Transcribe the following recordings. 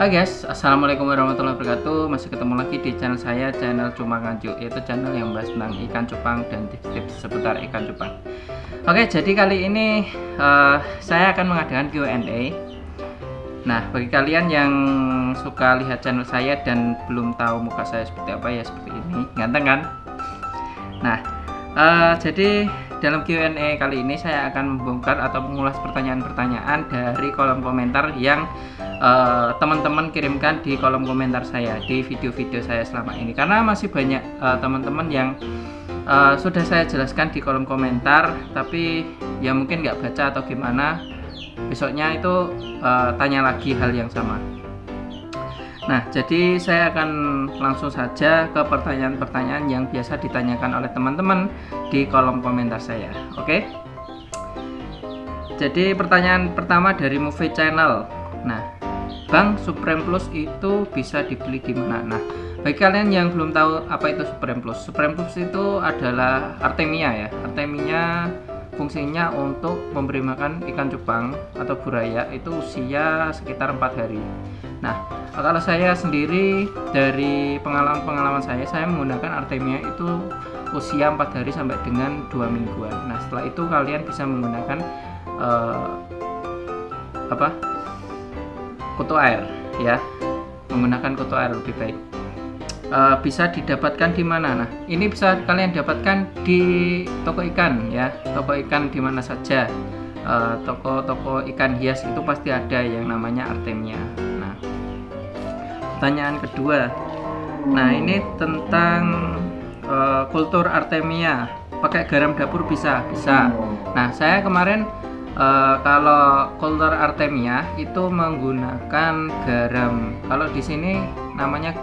Hai guys, assalamualaikum warahmatullahi wabarakatuh. Masih ketemu lagi di channel saya, channel Cuma Nganjuk, yaitu channel yang bahas tentang ikan cupang dan tips-tips seputar ikan cupang. Oke, jadi kali ini saya akan mengadakan Q&A. Nah, bagi kalian yang suka lihat channel saya dan belum tahu muka saya seperti apa, ya seperti ini, ganteng kan? Nah, jadi dalam Q&A kali ini saya akan membongkar atau mengulas pertanyaan-pertanyaan dari kolom komentar yang teman-teman kirimkan di kolom komentar saya di video-video saya selama ini, karena masih banyak teman-teman yang sudah saya jelaskan di kolom komentar tapi ya mungkin nggak baca atau gimana, besoknya itu tanya lagi hal yang sama. Nah, jadi saya akan langsung saja ke pertanyaan-pertanyaan yang biasa ditanyakan oleh teman-teman di kolom komentar saya. Oke, jadi pertanyaan pertama dari Movie Channel. Nah, Bang, Supreme Plus itu bisa dibeli di mana? Nah, bagi kalian yang belum tahu apa itu Supreme Plus itu adalah Artemia ya. Artemia fungsinya untuk memberi makan ikan cupang atau buraya itu usia sekitar 4 hari. Nah, kalau saya sendiri dari pengalaman saya menggunakan Artemia itu usia 4 hari sampai dengan 2 mingguan. Nah, setelah itu kalian bisa menggunakan kutu air ya, menggunakan kutu air lebih baik. Bisa didapatkan di mana? Nah, ini bisa kalian dapatkan di toko ikan ya, toko ikan di mana saja. Toko-toko ikan hias itu pasti ada yang namanya Artemia. Nah, pertanyaan kedua, nah ini tentang kultur Artemia pakai garam dapur bisa. Nah, saya kemarin kalau kultur Artemia itu menggunakan garam, kalau di sini namanya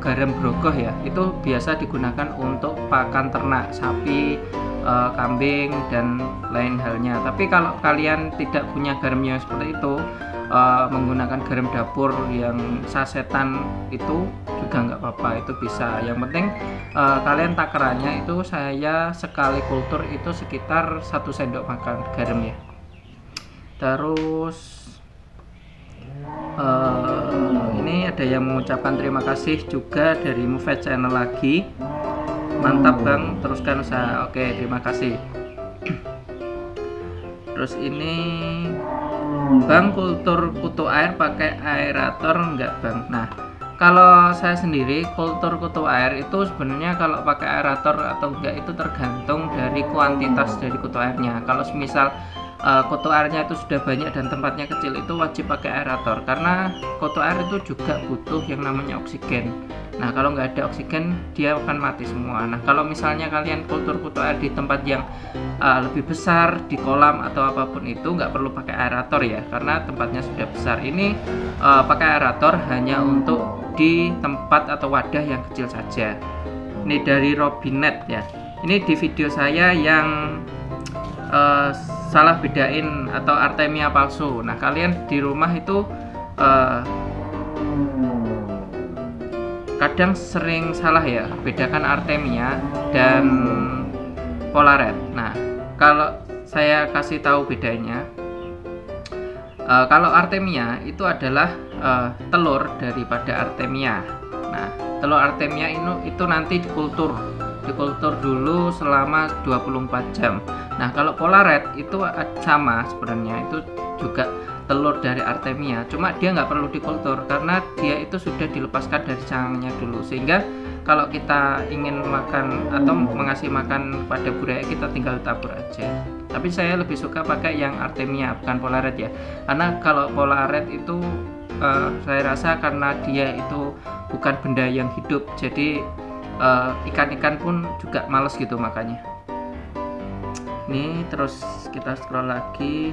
garam brogoh ya, itu biasa digunakan untuk pakan ternak sapi, kambing dan lain halnya. Tapi kalau kalian tidak punya garam yang seperti itu, menggunakan garam dapur yang sasetan itu juga nggak apa-apa, itu bisa. Yang penting kalian takarannya itu, saya sekali kultur itu sekitar 1 sendok makan garam ya. Terus ini ada yang mengucapkan terima kasih juga dari Movie Channel lagi. Mantap Bang, teruskan usaha. Oke, terima kasih. Terus ini, Bang, kultur kutu air pakai aerator enggak Bang? Nah, kalau saya sendiri kultur kutu air itu sebenarnya kalau pakai aerator atau enggak itu tergantung dari kuantitas dari kutu airnya. Kalau semisal kutu airnya itu sudah banyak dan tempatnya kecil, itu wajib pakai aerator, karena kutu air itu juga butuh yang namanya oksigen. Nah, kalau nggak ada oksigen dia akan mati semua. Nah, kalau misalnya kalian kultur kutu air di tempat yang lebih besar, di kolam atau apapun itu, nggak perlu pakai aerator ya, karena tempatnya sudah besar. Ini pakai aerator hanya untuk di tempat atau wadah yang kecil saja. Ini dari Robinet ya. Ini di video saya yang salah bedain atau Artemia palsu. Nah, kalian di rumah itu kadang sering salah ya, bedakan Artemia dan Polaret. Nah, kalau saya kasih tahu bedanya, kalau Artemia itu adalah telur daripada Artemia. Nah, telur Artemia itu nanti dikultur dulu selama 24 jam. Nah, kalau Polaret itu sama sebenarnya, itu juga telur dari Artemia, cuma dia nggak perlu dikultur karena dia itu sudah dilepaskan dari cangangnya dulu, sehingga kalau kita ingin makan atau mengasih makan pada buraya, kita tinggal tabur aja. Tapi saya lebih suka pakai yang Artemia, bukan Polaret ya, karena kalau Polaret itu saya rasa karena dia itu bukan benda yang hidup, jadi ikan-ikan pun juga males gitu makanya. Nih, terus kita scroll lagi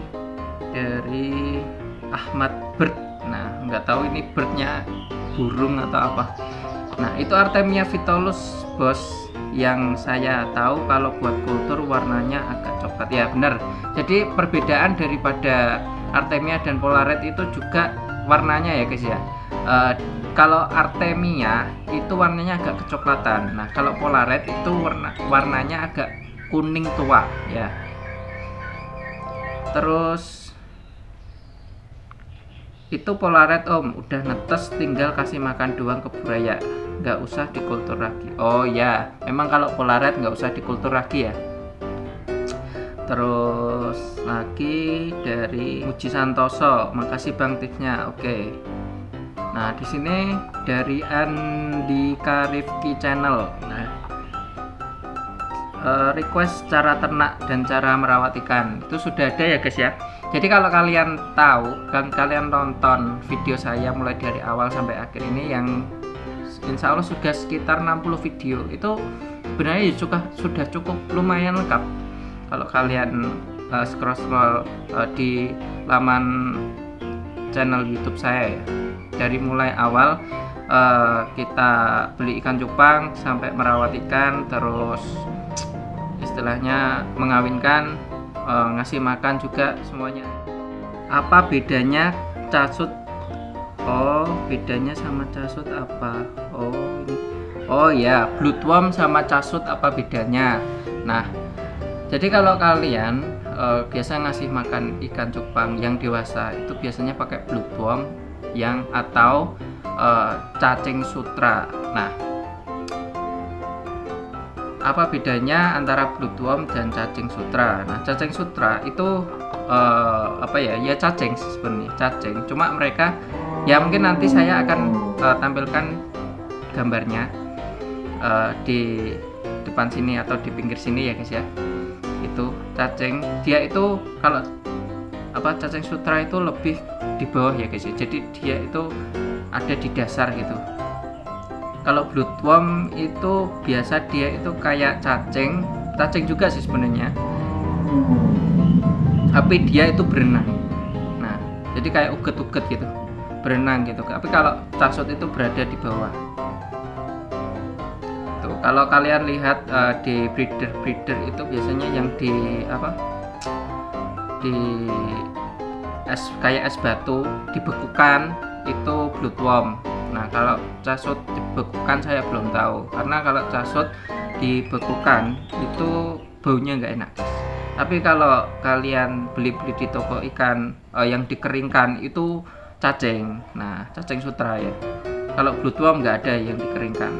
dari Ahmad Bird. Nah, nggak tahu ini birdnya burung atau apa. Nah, itu Artemia vitolus bos, yang saya tahu kalau buat kultur warnanya agak coklat ya, benar. Jadi perbedaan daripada Artemia dan Polaret itu juga warnanya ya guys ya. Kalau Artemia itu warnanya agak kecoklatan. Nah, kalau Polaret itu warnanya agak kuning tua ya. Terus Itu polaret om, udah netes tinggal kasih makan doang ke buraya, nggak usah dikultur lagi. Oh ya, memang kalau polaret nggak usah dikultur lagi ya. Terus lagi dari Muji Santoso, makasih bang tipsnya. Oke. Nah di sini dari Andika Rifki Channel. Nah request cara ternak dan cara merawat ikan itu sudah ada ya guys ya. Jadi kalau kalian tahu dan kalian nonton video saya mulai dari awal sampai akhir ini yang insya Allah sudah sekitar 60 video, itu sebenarnya sudah cukup lumayan lengkap. Kalau kalian scroll di laman channel YouTube saya ya, dari mulai awal kita beli ikan cupang sampai merawat ikan, terus istilahnya mengawinkan, ngasih makan juga semuanya. Apa bedanya casut? Oh bedanya sama casut apa? Oh ini, oh ya, bloodworm sama casut apa bedanya? Nah jadi kalau kalian biasa ngasih makan ikan cupang yang dewasa itu biasanya pakai bloodworm yang atau cacing sutra. Nah apa bedanya antara bloodworm dan cacing sutra? Nah cacing sutra itu apa ya, ya cacing sebenarnya, cacing, cuma mereka ya mungkin nanti saya akan tampilkan gambarnya di depan sini atau di pinggir sini ya guys ya. Itu cacing, dia itu kalau apa, cacing sutra itu lebih di bawah ya guys ya, jadi dia itu ada di dasar gitu. Kalau bloodworm itu biasa dia itu kayak cacing juga sih sebenarnya, tapi dia itu berenang. Nah jadi kayak uget-uget gitu, berenang gitu. Tapi kalau casut itu berada di bawah. Tuh, kalau kalian lihat di breeder itu biasanya yang di apa, di es, kayak es batu dibekukan itu bloodworm. Nah kalau casut dibekukan saya belum tahu, karena kalau casut dibekukan itu baunya nggak enak. Tapi kalau kalian beli di toko ikan yang dikeringkan itu cacing. Nah cacing sutra ya. Kalau bloodworm nggak ada yang dikeringkan.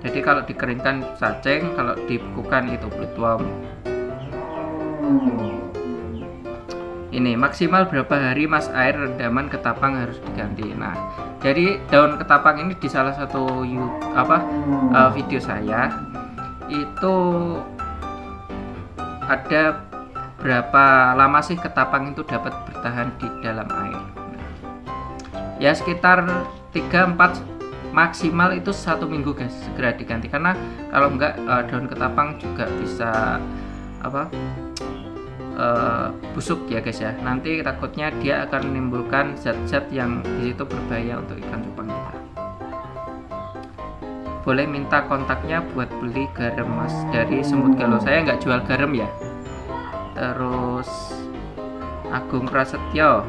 Jadi kalau dikeringkan cacing, kalau dibekukan itu bloodworm. Ini maksimal berapa hari mas air rendaman ketapang harus diganti? Nah dari daun ketapang ini di salah satu video saya itu ada berapa lama sih ketapang itu dapat bertahan di dalam air. Ya sekitar 3-4, maksimal itu 1 minggu guys, segera diganti, karena kalau enggak daun ketapang juga bisa apa, busuk ya guys ya. Nanti takutnya dia akan menimbulkan zat-zat yang disitu berbahaya untuk ikan cupang kita. Boleh minta kontaknya buat beli garam mas dari Semut Galuh. Saya nggak jual garam ya. Terus Agung Prasetyo,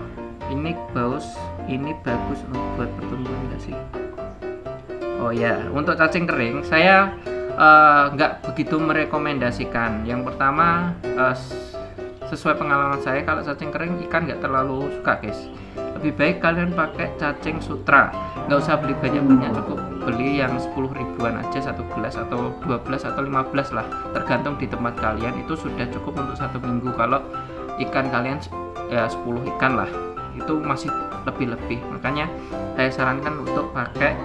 ini bagus buat pertumbuhan nggak sih? Oh ya, untuk cacing kering saya nggak begitu merekomendasikan. Yang pertama sesuai pengalaman saya, kalau cacing kering ikan nggak terlalu suka guys. Lebih baik kalian pakai cacing sutra, nggak usah beli banyak-banyak, cukup beli yang 10 ribuan aja, 1 gelas atau 12 atau 15 lah, tergantung di tempat kalian. Itu sudah cukup untuk 1 minggu. Kalau ikan kalian ya 10 ikan lah, itu masih lebih-lebih. Makanya saya sarankan untuk pakai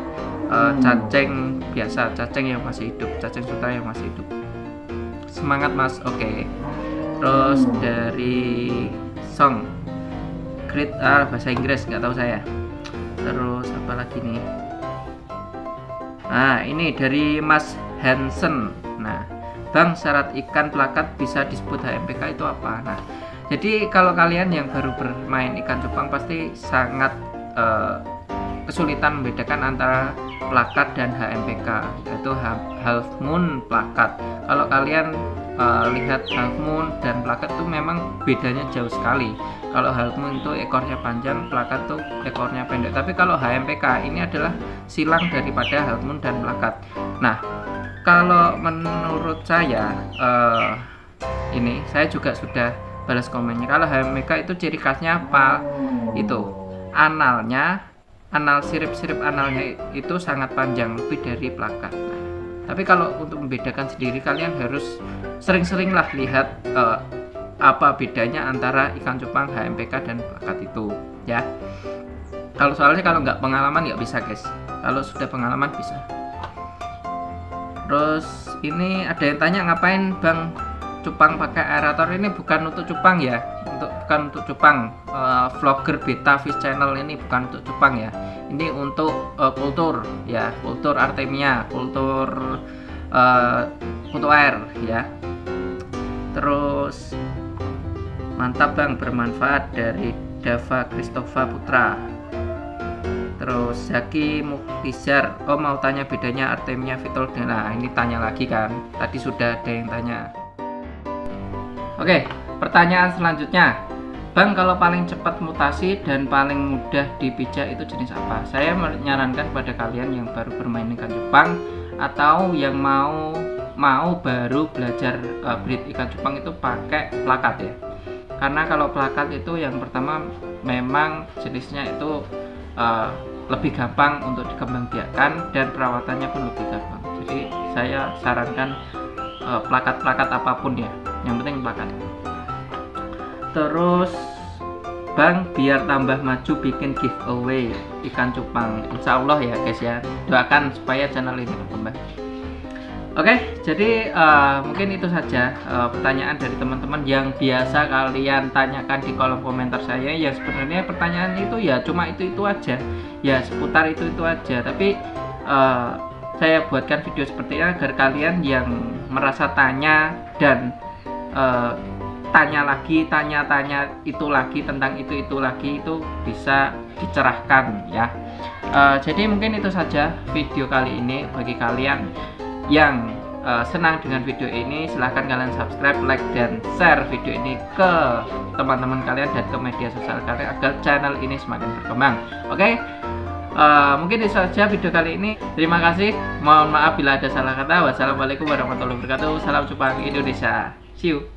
cacing biasa, cacing yang masih hidup, cacing sutra yang masih hidup. Semangat mas. Oke. Terus dari Song Great bahasa Inggris nggak tahu saya. Terus apa lagi nih? Nah ini dari Mas Hansen. Nah bang, syarat ikan plakat bisa disebut HMPK itu apa? Nah jadi kalau kalian yang baru bermain ikan cupang pasti sangat kesulitan membedakan antara plakat dan HMPK, yaitu half moon plakat. Kalau kalian lihat half moon dan plakat itu memang bedanya jauh sekali. Kalau half moon itu ekornya panjang, plakat tuh ekornya pendek. Tapi kalau HMPK ini adalah silang daripada half moon dan plakat. Nah kalau menurut saya ini saya juga sudah balas komennya. Kalau HMK itu ciri khasnya apa? Itu analnya, anal sirip-sirip analnya itu sangat panjang, lebih dari plakat. Nah, tapi kalau untuk membedakan sendiri, kalian harus sering-sering lah lihat apa bedanya antara ikan cupang HMPK dan plakat itu ya. Soalnya kalau nggak pengalaman nggak bisa guys, kalau sudah pengalaman bisa. Terus ini ada yang tanya, ngapain bang cupang pakai aerator? Ini bukan untuk cupang ya, bukan untuk cupang. Vlogger Beta Fish Channel ini bukan untuk cupang ya, ini untuk kultur ya, kultur Artemia, kultur untuk air ya. Terus mantap bang, bermanfaat, dari Dava Christopher Putra. Terus Zaki Muktizar, oh mau tanya bedanya Artemia Vitol. Nah ini tanya lagi kan, tadi sudah ada yang tanya. Oke, pertanyaan selanjutnya, bang kalau paling cepat mutasi dan paling mudah dipijak itu jenis apa? Saya menyarankan pada kalian yang baru bermain ikan cupang atau yang mau baru belajar breed ikan cupang itu pakai plakat ya. Karena kalau plakat itu yang pertama memang jenisnya itu lebih gampang untuk dikembangbiakkan dan perawatannya pun lebih gampang. Jadi saya sarankan plakat-plakat apapun ya, yang penting plakat. Terus bang biar tambah maju bikin giveaway ikan cupang, insya Allah ya guys ya, doakan supaya channel ini berkembang. Oke, jadi mungkin itu saja pertanyaan dari teman-teman yang biasa kalian tanyakan di kolom komentar saya. Ya sebenarnya pertanyaan itu ya cuma itu aja ya, seputar itu aja, tapi saya buatkan video seperti ini agar kalian yang merasa tanya dan tanya itu lagi tentang itu lagi itu bisa dicerahkan ya. Jadi mungkin itu saja video kali ini. Bagi kalian yang senang dengan video ini, silahkan kalian subscribe, like, dan share video ini ke teman-teman kalian dan ke media sosial kalian agar channel ini semakin berkembang. Oke, mungkin itu saja video kali ini. Terima kasih, mohon maaf bila ada salah kata. Wassalamualaikum warahmatullahi wabarakatuh. Salam cupang Indonesia, see you.